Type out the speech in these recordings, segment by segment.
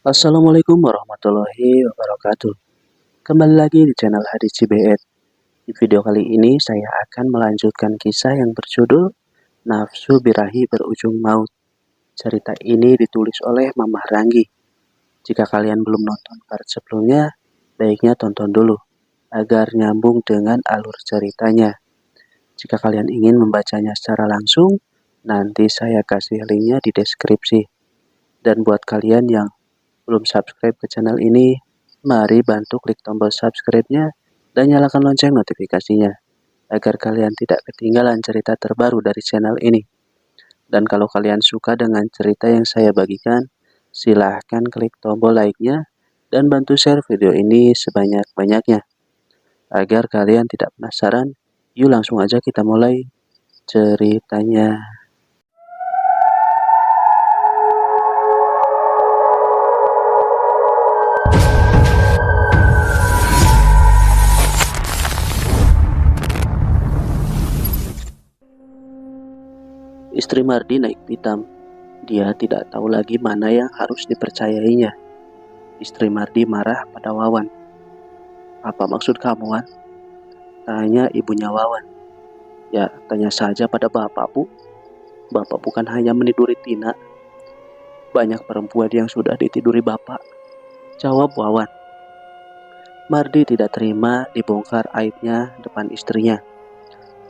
Assalamualaikum warahmatullahi wabarakatuh. Kembali lagi di channel Hadis Cibeet. Di video kali ini saya akan melanjutkan kisah yang berjudul Nafsu Birahi Berujung Maut. Cerita ini ditulis oleh Mamah Ranggi. Jika kalian belum nonton part sebelumnya, baiknya tonton dulu agar nyambung dengan alur ceritanya. Jika kalian ingin membacanya secara langsung, nanti saya kasih linknya di deskripsi. Dan buat kalian yang belum subscribe ke channel ini, mari bantu klik tombol subscribe-nya dan nyalakan lonceng notifikasinya agar kalian tidak ketinggalan cerita terbaru dari channel ini. Dan kalau kalian suka dengan cerita yang saya bagikan, silahkan klik tombol like-nya dan bantu share video ini sebanyak-banyaknya. Agar kalian tidak penasaran, yuk langsung aja kita mulai ceritanya. Istri Mardi naik pitam. Dia tidak tahu lagi mana yang harus dipercayainya. Istri Mardi marah pada Wawan. "Apa maksud kamu, Wan?" tanya ibunya Wawan. "Ya, tanya saja pada bapak, Bu. Bapak bukan hanya meniduri Tina. Banyak perempuan yang sudah ditiduri bapak," jawab Wawan. Mardi tidak terima dibongkar aibnya depan istrinya.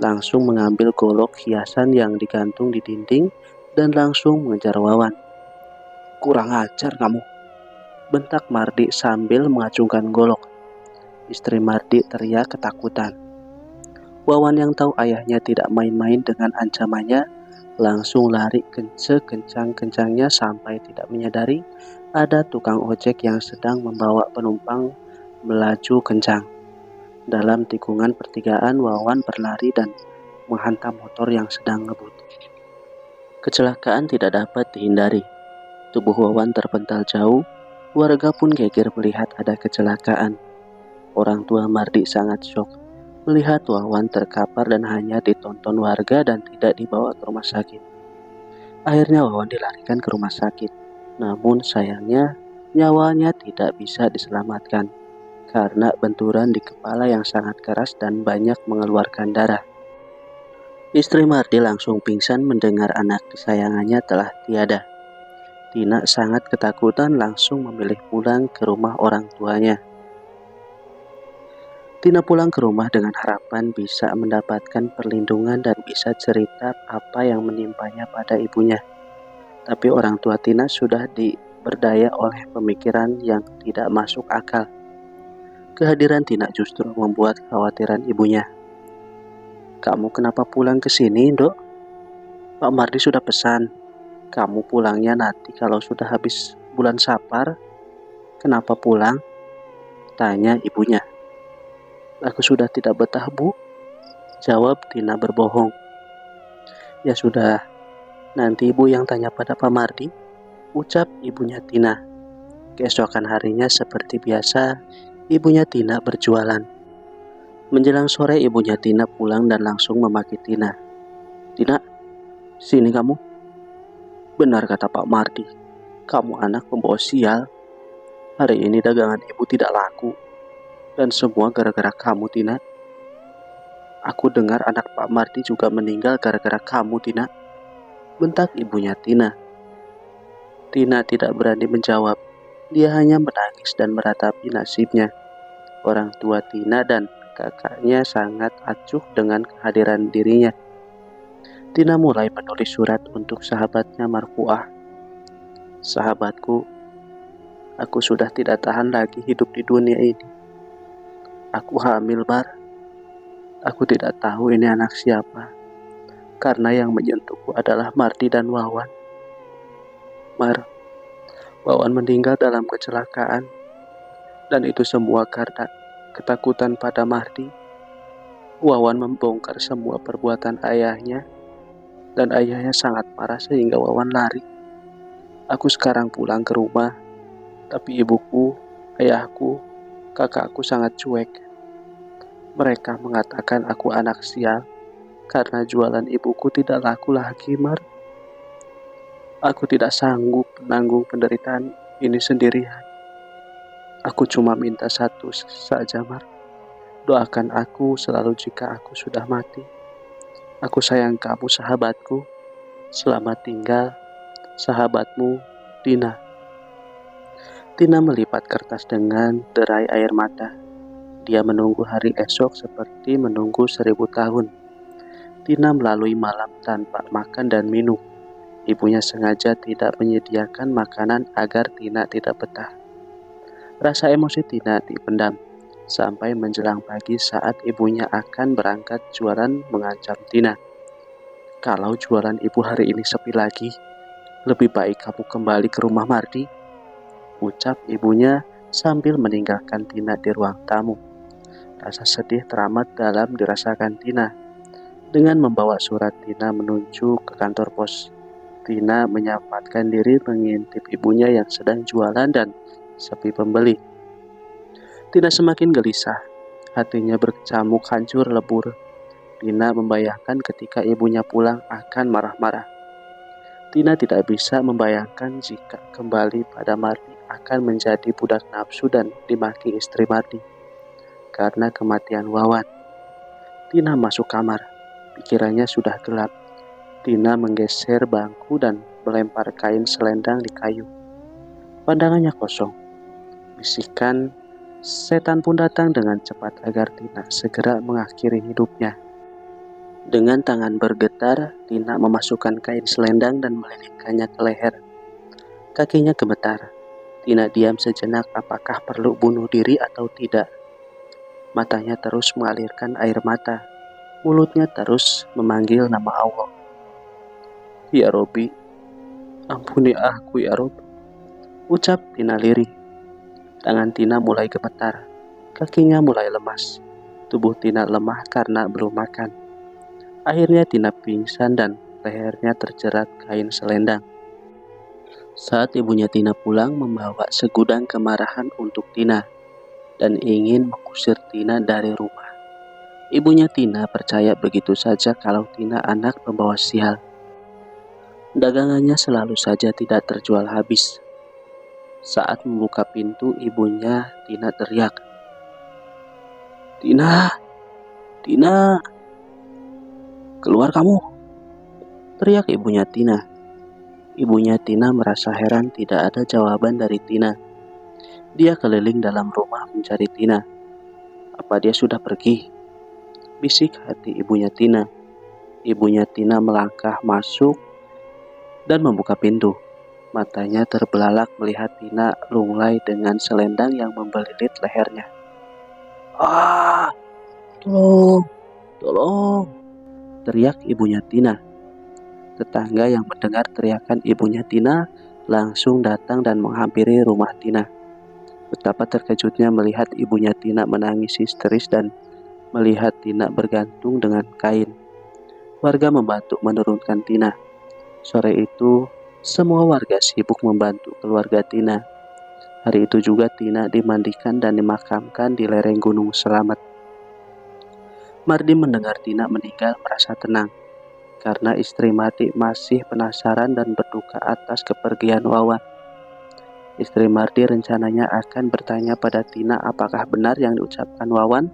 Langsung mengambil golok hiasan yang digantung di dinding dan langsung mengejar Wawan. "Kurang ajar kamu," bentak Mardi sambil mengacungkan golok. Istri Mardi teriak ketakutan. Wawan yang tahu ayahnya tidak main-main dengan ancamannya, langsung lari sekencang-kencangnya sampai tidak menyadari ada tukang ojek yang sedang membawa penumpang melaju kencang. Dalam tikungan pertigaan, Wawan berlari dan menghantam motor yang sedang ngebut. Kecelakaan tidak dapat dihindari. Tubuh Wawan terpental jauh, warga pun geger melihat ada kecelakaan. Orang tua Mardi sangat syok melihat Wawan terkapar dan hanya ditonton warga dan tidak dibawa ke rumah sakit. Akhirnya Wawan dilarikan ke rumah sakit. Namun sayangnya nyawanya tidak bisa diselamatkan karena benturan di kepala yang sangat keras dan banyak mengeluarkan darah. Istri Mardi langsung pingsan mendengar anak kesayangannya telah tiada. Tina sangat ketakutan langsung memilih pulang ke rumah orang tuanya. Tina pulang ke rumah dengan harapan bisa mendapatkan perlindungan dan bisa cerita apa yang menimpanya pada ibunya. Tapi orang tua Tina sudah diberdaya oleh pemikiran yang tidak masuk akal. Kehadiran Tina justru membuat kekhawatiran ibunya. "Kamu kenapa pulang ke sini, Dok? Pak Mardi sudah pesan. Kamu pulangnya nanti kalau sudah habis bulan Sapar." "Kenapa pulang?" tanya ibunya. "Aku sudah tidak betah, Bu," jawab Tina berbohong. "Ya sudah, nanti ibu yang tanya pada Pak Mardi," ucap ibunya Tina. Keesokan harinya seperti biasa, ibunya Tina berjualan. Menjelang sore ibunya Tina pulang dan langsung memaki Tina. "Tina, sini kamu. Benar kata Pak Mardi, kamu anak pembawa sial. Hari ini dagangan ibu tidak laku. Dan semua gara-gara kamu, Tina. Aku dengar anak Pak Mardi juga meninggal gara-gara kamu, Tina," bentak ibunya Tina. Tina tidak berani menjawab. Dia hanya menangis dan meratapi nasibnya. Orang tua Tina dan kakaknya sangat acuh dengan kehadiran dirinya. Tina mulai menulis surat untuk sahabatnya Marfuah. "Sahabatku, aku sudah tidak tahan lagi hidup di dunia ini. Aku hamil, Mar. Aku tidak tahu ini anak siapa, karena yang menyentuhku adalah Mardi dan Wawan. Mar, Wawan meninggal dalam kecelakaan, dan itu semua karena ketakutan pada Mardi. Wawan membongkar semua perbuatan ayahnya, dan ayahnya sangat marah sehingga Wawan lari. Aku sekarang pulang ke rumah, tapi ibuku, ayahku, kakakku sangat cuek. Mereka mengatakan aku anak sial karena jualan ibuku tidak laku lagi, Mar. Aku tidak sanggup menanggung penderitaan ini sendirian. Aku cuma minta satu saja, Mar. Doakan aku selalu jika aku sudah mati. Aku sayang kamu, sahabatku. Selamat tinggal, sahabatmu, Tina. Tina melipat kertas dengan derai air mata. Dia menunggu hari esok seperti menunggu 1000 tahun. Tina melalui malam tanpa makan dan minum. Ibunya sengaja tidak menyediakan makanan agar Tina tidak betah. Rasa emosi Tina dipendam sampai menjelang pagi saat ibunya akan berangkat jualan mengancam Tina. Kalau jualan ibu hari ini sepi lagi, lebih baik kamu kembali ke rumah Mardi, ucap ibunya sambil meninggalkan Tina di ruang tamu. Rasa sedih teramat dalam dirasakan Tina. Dengan membawa surat, Tina menuju ke kantor pos. Tina menyempatkan diri mengintip ibunya yang sedang jualan dan sepi pembeli. Tina semakin gelisah, hatinya berkecamuk hancur lebur. Tina membayangkan ketika ibunya pulang akan marah-marah. Tina tidak bisa membayangkan jika kembali pada Mardi akan menjadi budak nafsu dan dimaki istri Mardi karena kematian Wawan. Tina masuk kamar, pikirannya sudah gelap. Tina menggeser bangku dan melempar kain selendang di kayu. Pandangannya kosong. Bisikan setan pun datang dengan cepat agar Tina segera mengakhiri hidupnya. Dengan tangan bergetar, Tina memasukkan kain selendang dan melilitkannya ke leher. Kakinya gemetar. Tina diam sejenak apakah perlu bunuh diri atau tidak. Matanya terus mengalirkan air mata. Mulutnya terus memanggil nama Allah. Ya Robi, ampuni aku ya Rob, ucap Tina lirih. Tangan Tina mulai gemetar, kakinya mulai lemas. Tubuh Tina lemah karena belum makan. Akhirnya Tina pingsan dan lehernya terjerat kain selendang. Saat ibunya Tina pulang membawa segudang kemarahan untuk Tina dan ingin mengusir Tina dari rumah. Ibunya Tina percaya begitu saja kalau Tina anak pembawa sial. Dagangannya selalu saja tidak terjual habis. Saat membuka pintu, ibunya Tina teriak, "Tina, Tina, keluar kamu!" teriak ibunya Tina. Ibunya Tina merasa heran tidak ada jawaban dari Tina. Dia keliling dalam rumah mencari Tina. Apa dia sudah pergi? Bisik hati ibunya Tina. Ibunya Tina melangkah masuk dan membuka pintu. Matanya terbelalak melihat Tina lunglai dengan selendang yang membelilit lehernya. "Ah, tolong, tolong!" teriak ibunya Tina. Tetangga yang mendengar teriakan ibunya Tina langsung datang dan menghampiri rumah Tina. Betapa terkejutnya melihat ibunya Tina menangis histeris dan melihat Tina bergantung dengan kain. Warga membantu menurunkan Tina. Sore itu, semua warga sibuk membantu keluarga Tina. Hari itu juga Tina dimandikan dan dimakamkan di lereng Gunung Selamet. Mardi mendengar Tina meninggal merasa tenang, karena istri Mardi masih penasaran dan berduka atas kepergian Wawan. Istri Mardi rencananya akan bertanya pada Tina apakah benar yang diucapkan Wawan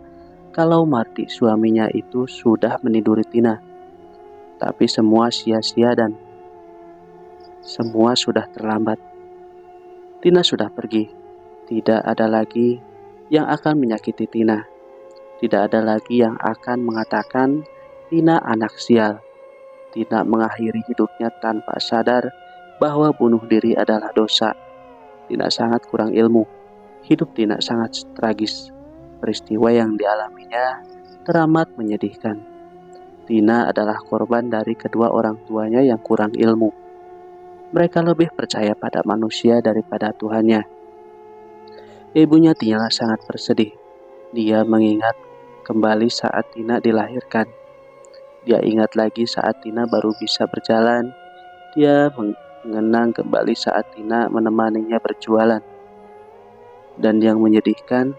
kalau Mardi suaminya itu sudah meniduri Tina. Tapi semua sia-sia dan semua sudah terlambat. Tina sudah pergi. Tidak ada lagi yang akan menyakiti Tina. Tidak ada lagi yang akan mengatakan Tina anak sial. Tina mengakhiri hidupnya tanpa sadar bahwa bunuh diri adalah dosa. Tina sangat kurang ilmu. Hidup Tina sangat tragis. Peristiwa yang dialaminya teramat menyedihkan. Tina adalah korban dari kedua orang tuanya yang kurang ilmu. Mereka lebih percaya pada manusia daripada Tuhannya. Ibunya Tina sangat bersedih. Dia mengingat kembali saat Tina dilahirkan. Dia ingat lagi saat Tina baru bisa berjalan. Dia mengenang kembali saat Tina menemaninya berjualan. Dan yang menyedihkan,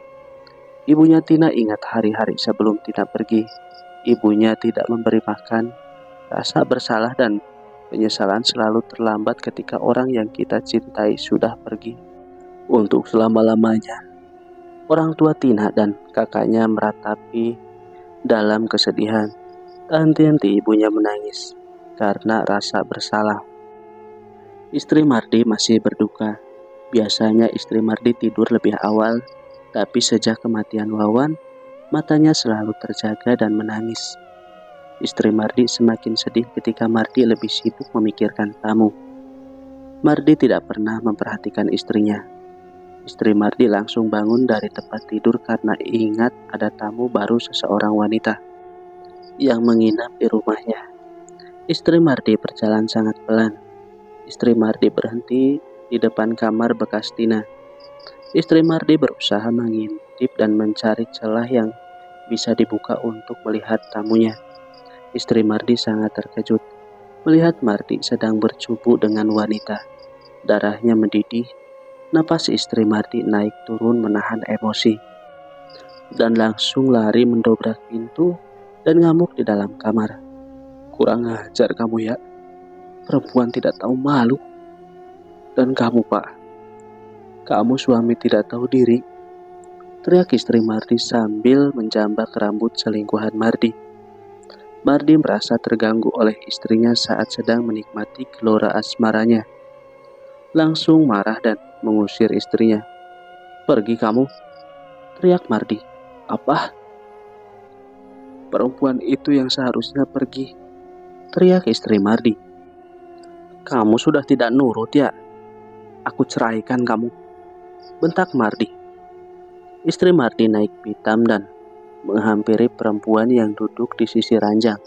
ibunya Tina ingat hari-hari sebelum Tina pergi. Ibunya tidak memberi makan. Rasa bersalah dan penyesalan selalu terlambat ketika orang yang kita cintai sudah pergi. Untuk selama-lamanya, orang tua Tina dan kakaknya meratapi dalam kesedihan. Tak henti-henti ibunya menangis karena rasa bersalah. Istri Mardi masih berduka. Biasanya istri Mardi tidur lebih awal, tapi sejak kematian Wawan, matanya selalu terjaga dan menangis. Istri Mardi semakin sedih ketika Mardi lebih sibuk memikirkan tamu. Mardi tidak pernah memperhatikan istrinya. Istri Mardi langsung bangun dari tempat tidur karena ingat ada tamu baru, seseorang wanita yang menginap di rumahnya. Istri Mardi berjalan sangat pelan. Istri Mardi berhenti di depan kamar bekas Tina. Istri Mardi berusaha mengintip dan mencari celah yang bisa dibuka untuk melihat tamunya. Istri Mardi sangat terkejut melihat Mardi sedang bercumbu dengan wanita. Darahnya mendidih. Napas istri Mardi naik turun menahan emosi, dan langsung lari mendobrak pintu dan ngamuk di dalam kamar. Kurang ajar kamu ya, perempuan tidak tahu malu. Dan kamu Pak, kamu suami tidak tahu diri, teriak istri Mardi sambil menjambak rambut selingkuhan Mardi. Mardi merasa terganggu oleh istrinya saat sedang menikmati gelora asmaranya. Langsung marah dan mengusir istrinya. Pergi kamu, teriak Mardi. Apa? Perempuan itu yang seharusnya pergi, teriak istri Mardi. Kamu sudah tidak nurut ya? Aku ceraikan kamu, bentak Mardi. Istri Mardi naik pitam dan menghampiri perempuan yang duduk di sisi ranjang.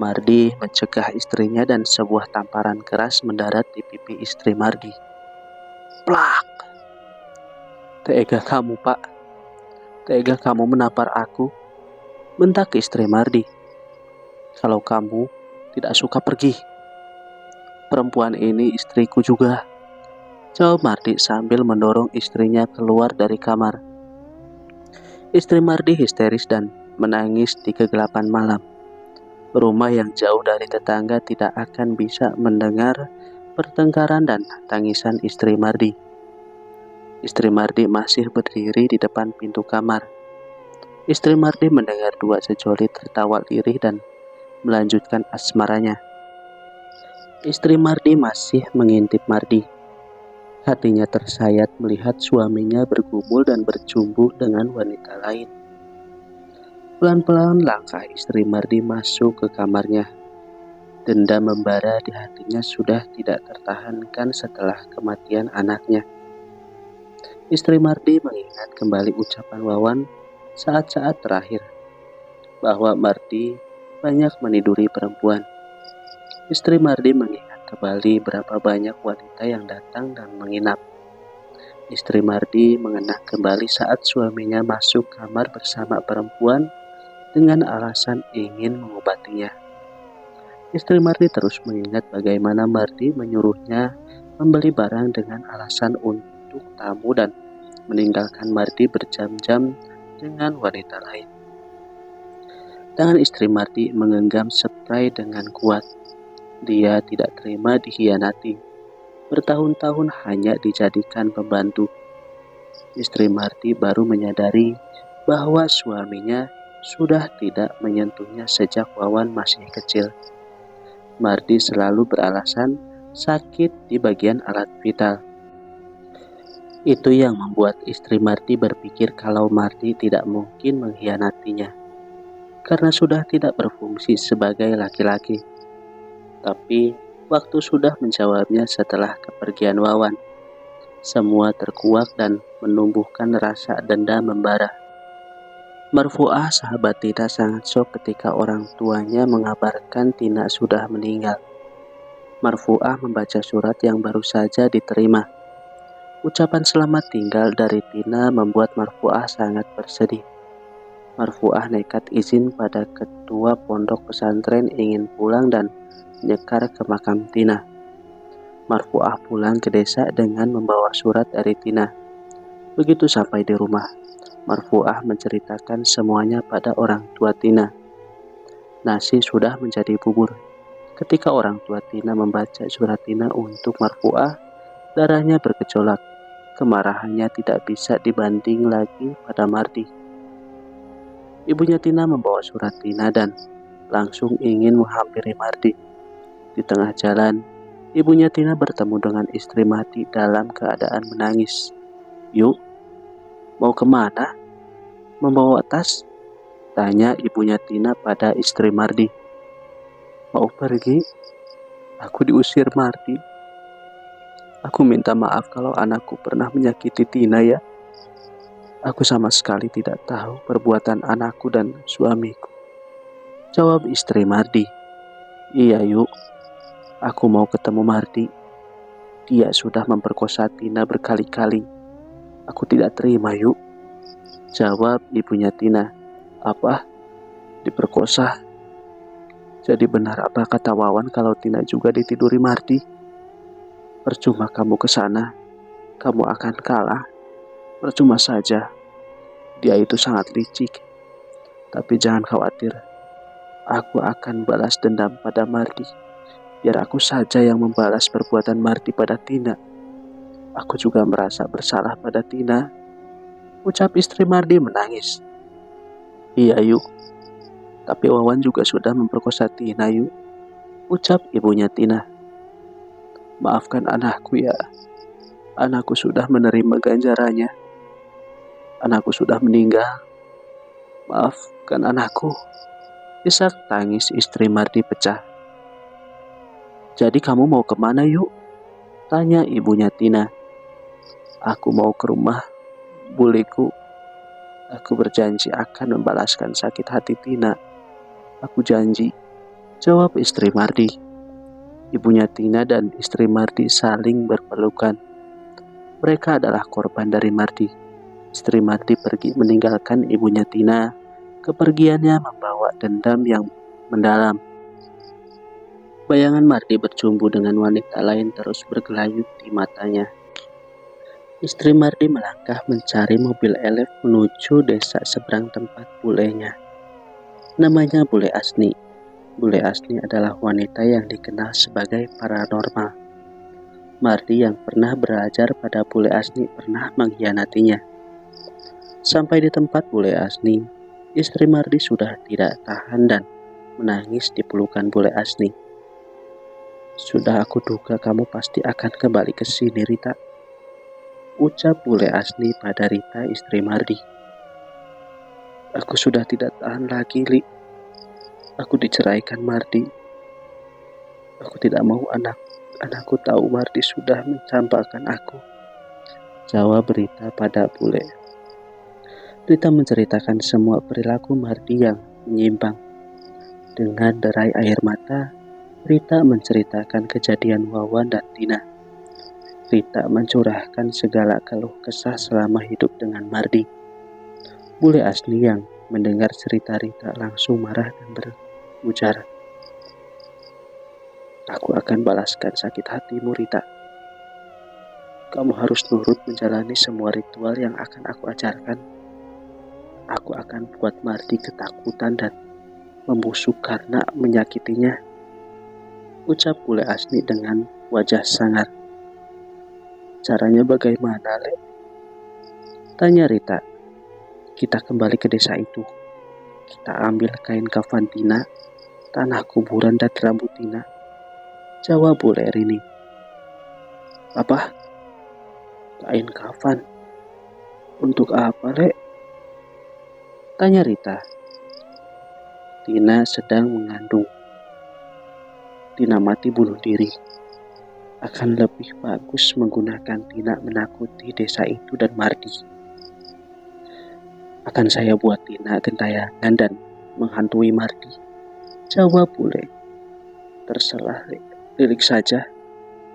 Mardi mencegah istrinya dan sebuah tamparan keras mendarat di pipi istri Mardi. Plak! Tega kamu Pak, tega kamu menampar aku, bentak istri Mardi. Kalau kamu tidak suka pergi. Perempuan ini istriku juga, jawab Mardi sambil mendorong istrinya keluar dari kamar. Istri Mardi histeris dan menangis di kegelapan malam. Rumah yang jauh dari tetangga tidak akan bisa mendengar pertengkaran dan tangisan istri Mardi. Istri Mardi masih berdiri di depan pintu kamar. Istri Mardi mendengar dua sejoli tertawa lirih dan melanjutkan asmaranya. Istri Mardi masih mengintip Mardi. Hatinya tersayat melihat suaminya bergumul dan bercumbu dengan wanita lain. Pelan-pelan langkah istri Mardi masuk ke kamarnya. Dendam membara di hatinya sudah tidak tertahankan setelah kematian anaknya. Istri Mardi mengingat kembali ucapan Wawan saat-saat terakhir, bahwa Mardi banyak meniduri perempuan. Istri Mardi mengingat kembali berapa banyak wanita yang datang dan menginap. Istri Mardi mengenang kembali saat suaminya masuk kamar bersama perempuan dengan alasan ingin mengobatinya. Istri Mardi terus mengingat bagaimana Mardi menyuruhnya membeli barang dengan alasan untuk tamu dan meninggalkan Mardi berjam-jam dengan wanita lain. Tangan istri Mardi menggenggam spray dengan kuat. Dia tidak terima dikhianati. Bertahun-tahun hanya dijadikan pembantu. Istri Mardi baru menyadari bahwa suaminya sudah tidak menyentuhnya sejak Wawan masih kecil. Mardi selalu beralasan sakit di bagian alat vital. Itu yang membuat istri Mardi berpikir kalau Mardi tidak mungkin mengkhianatinya, karena sudah tidak berfungsi sebagai laki-laki. Tapi waktu sudah menjawabnya setelah kepergian Wawan. Semua terkuak dan menumbuhkan rasa dendam membara. Marfuah, sahabat Tina, sangat shock ketika orang tuanya mengabarkan Tina sudah meninggal. Marfuah membaca surat yang baru saja diterima. Ucapan selamat tinggal dari Tina membuat Marfuah sangat bersedih. Marfuah nekat izin pada ketua pondok pesantren ingin pulang dan nyekar ke makam Tina. Marfuah pulang ke desa dengan membawa surat dari Tina. Begitu sampai di rumah, Marfuah menceritakan semuanya pada orang tua Tina. Nasi sudah menjadi bubur. Ketika orang tua Tina membaca surat Tina untuk Marfuah, darahnya bergejolak. kemarahannya tidak bisa dibanding lagi pada Mardi. Ibunya Tina membawa surat Tina dan langsung ingin menghampiri Mardi. Di tengah jalan, ibunya Tina bertemu dengan istri Mardi dalam keadaan menangis. "Yuk, mau kemana? Membawa tas?" tanya ibunya Tina pada istri Mardi. "Mau pergi? Aku diusir Mardi. Aku minta maaf kalau anakku pernah menyakiti Tina ya. Aku sama sekali tidak tahu perbuatan anakku dan suamiku," jawab istri Mardi. "Iya yuk, aku mau ketemu Mardi. Dia sudah memperkosa Tina berkali-kali. Aku tidak terima yuk," jawab ibunya Tina. "Apa? Diperkosa? Jadi benar apa kata Wawan kalau Tina juga ditiduri Mardi? Percuma kamu ke sana, kamu akan kalah. Percuma saja. Dia itu sangat licik. Tapi jangan khawatir, aku akan balas dendam pada Mardi. Biar aku saja yang membalas perbuatan Mardi pada Tina. Aku juga merasa bersalah pada Tina," ucap istri Mardi menangis. "Iya yuk, tapi Wawan juga sudah memperkosa Tina yuk," ucap ibunya Tina. "Maafkan anakku ya, anakku sudah menerima ganjarannya. Anakku sudah meninggal. Maafkan anakku," isak tangis istri Mardi pecah. "Jadi kamu mau kemana yuk?" tanya ibunya Tina. "Aku mau ke rumah buleku. Aku berjanji akan membalaskan sakit hati Tina. Aku janji," jawab istri Mardi. Ibunya Tina dan istri Mardi saling berpelukan. Mereka adalah korban dari Mardi. Istri Mardi pergi meninggalkan ibunya Tina. Kepergiannya membawa dendam yang mendalam. Bayangan Mardi bercumbu dengan wanita lain terus bergelayut di matanya. Istri Mardi melangkah mencari mobil elf menuju desa seberang tempat bulenya. Namanya Bule Asni. Bule Asni adalah wanita yang dikenal sebagai paranormal. Mardi yang pernah belajar pada Bule Asni pernah mengkhianatinya. Sampai di tempat Bule Asni, istri Mardi sudah tidak tahan dan menangis di pelukan Bule Asni. "Sudah aku duga kamu pasti akan kembali ke sini, Rita," ucap Bule Asni pada Rita, istri Mardi. "Aku sudah tidak tahan lagi, Li. Aku diceraikan Mardi. Aku tidak mau anakku tahu Mardi sudah mencampakkan aku," jawab Rita pada Bule. Rita menceritakan semua perilaku Mardi yang menyimpang. Dengan derai air mata, Rita menceritakan kejadian Wawan dan Tina. Rita mencurahkan segala keluh kesah selama hidup dengan Mardi. Bule Asni yang mendengar cerita Rita langsung marah dan berujar, "Aku akan balaskan sakit hatimu, Rita. Kamu harus nurut menjalani semua ritual yang akan aku ajarkan. Aku akan buat Mardi ketakutan dan membusuk karena menyakitinya," ucap Bule Asni dengan wajah sangar. "Caranya bagaimana, Le?" tanya Rita. "Kita kembali ke desa itu. Kita ambil kain kafan Tina, tanah kuburan dan rambut Tina," jawab Bule Rini. "Apa? Kain kafan? Untuk apa, Le?" tanya Rita. "Tina sedang mengandung. Tina mati bunuh diri. Akan lebih bagus menggunakan Tina menakuti desa itu dan Mardi. Akan saya buat Tina gentayangan dan menghantui Mardi," jawab Bule. "Terserah, Le. Lilik saja.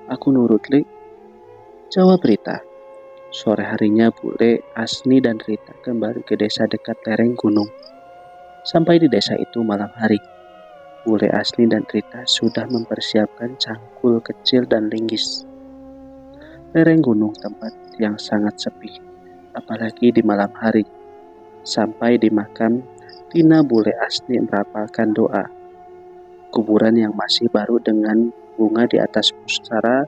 Aku nurut, Le," jawab Rita. Sore harinya Bule, Asni, dan Rita kembali ke desa dekat lereng gunung. Sampai di desa itu malam hari. Bule Asni dan Rita sudah mempersiapkan cangkul kecil dan linggis. Lereng gunung tempat yang sangat sepi, apalagi di malam hari. Sampai di makam, Tina Bule Asni merapalkan doa. Kuburan yang masih baru dengan bunga di atas pusara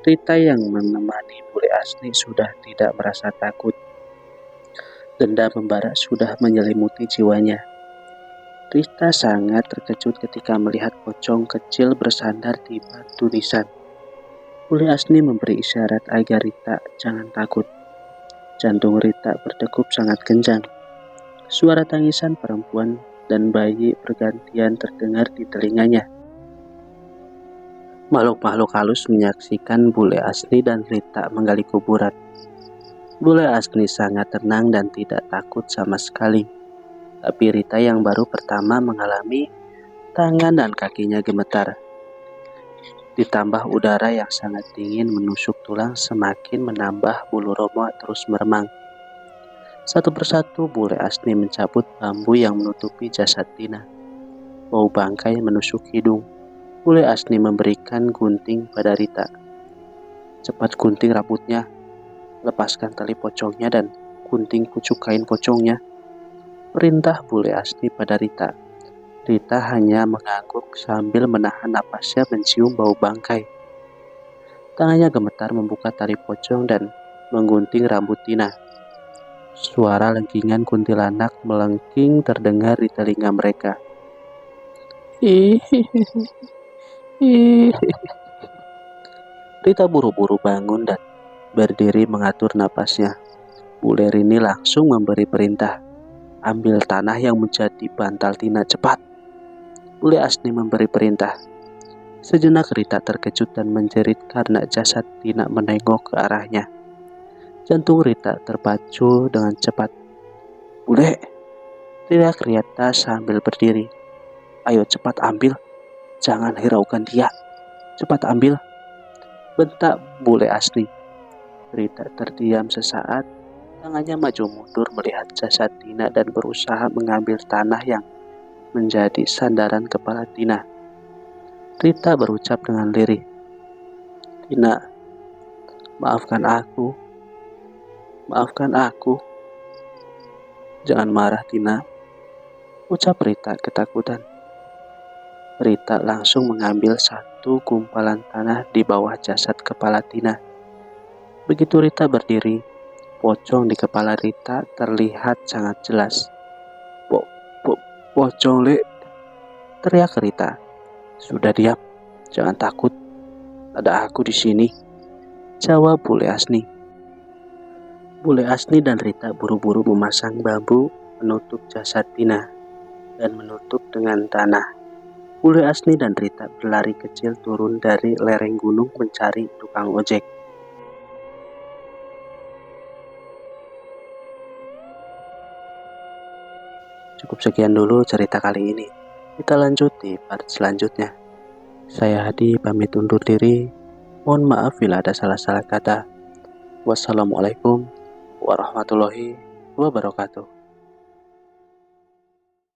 Rita yang menemani Bule Asni sudah tidak merasa takut. Dendam membara sudah menyelimuti jiwanya. Rita sangat terkejut ketika melihat pocong kecil bersandar di batu nisan. Bule Asni memberi isyarat agar Rita jangan takut. Jantung Rita berdegup sangat kencang. Suara tangisan perempuan dan bayi bergantian terdengar di telinganya. Makhluk-makhluk halus menyaksikan Bule Asni dan Rita menggali kuburan. Bule Asni sangat tenang dan tidak takut sama sekali. Tapi Rita yang baru pertama mengalami tangan dan kakinya gemetar. Ditambah udara yang sangat dingin menusuk tulang semakin menambah bulu roma terus meremang. Satu persatu Bule Asni mencabut bambu yang menutupi jasad Tina. Bau bangkai menusuk hidung. Bule Asni memberikan gunting pada Rita. Cepat gunting rambutnya, lepaskan tali pocongnya dan gunting pucuk kain pocongnya. Perintah Bule Asni pada Rita. Rita hanya mengangguk sambil menahan napasnya mencium bau bangkai. Tangannya gemetar membuka tali pocong dan menggunting rambut Tina. Suara lengkingan kuntilanak melengking terdengar di telinga mereka. Rita buru-buru bangun dan berdiri mengatur napasnya. Bule Rini langsung memberi perintah. Ambil tanah yang menjadi bantal Tina, cepat. Bule Asni memberi perintah. Sejenak Rita terkejut dan menjerit karena jasad Tina menengok ke arahnya. Jantung Rita terpacu dengan cepat. Bule, teriak Rita sambil berdiri. Ayo cepat ambil, jangan hiraukan dia. Cepat ambil, bentak Bule Asni. Rita terdiam sesaat, tangannya maju mundur melihat jasad Tina dan berusaha mengambil tanah yang menjadi sandaran kepala Tina. Rita berucap dengan lirih, Tina, maafkan aku. Maafkan aku. Jangan marah, Tina, ucap Rita ketakutan. Rita langsung mengambil satu gumpalan tanah di bawah jasad kepala Tina. Begitu Rita berdiri, pocong di kepala Rita terlihat sangat jelas. Pocong, Le, teriak Rita. Sudah diam, jangan takut. Ada aku di sini, jawab Bule Asni. Bule Asni dan Rita buru-buru memasang bambu menutup jasad Tina dan menutup dengan tanah. Bule Asni dan Rita berlari kecil turun dari lereng gunung mencari tukang ojek. Cukup sekian dulu cerita kali ini. Kita lanjut di part selanjutnya. Saya Hadi pamit undur diri. Mohon maaf bila ada salah-salah kata. Wassalamualaikum warahmatullahi wabarakatuh.